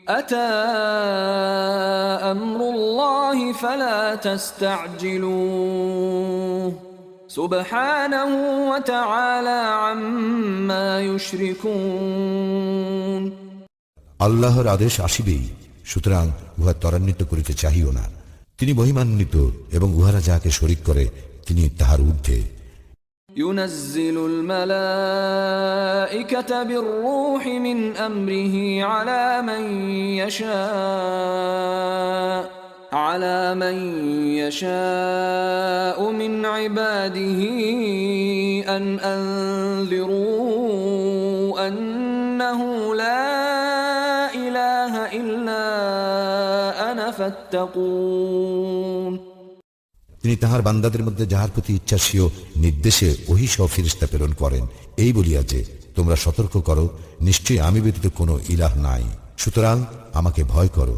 أتى أمر الله فلا تستعجلوه سبحانه وتعالى عما يشركون আল্লাহর আদেশ আসিবেই, সুতরাং উহা ত্বরান্বিত করিতে চাহিও না। তিনি মহিমান্বিত এবং উহারা যাহাকে শরীক করে তিনি তাহার ঊর্ধ্বে। ينزل الملائكة بالروح من أمره على من يشاء من عباده أن أنذروا أنه لا إله إلا أنا فاتقون তিনি তাহার বান্দাদের মধ্যে যাহার প্রতি ইচ্ছাসীয় নির্দেশে ওহী সহ ফেরেশতা প্রেরণ করেন, এই বলিয়া যে তোমরা সতর্ক করো, নিশ্চয়ই আমি ব্যতীত কোনো ইলাহ নাই, সুতরাং আমাকে ভয় করো।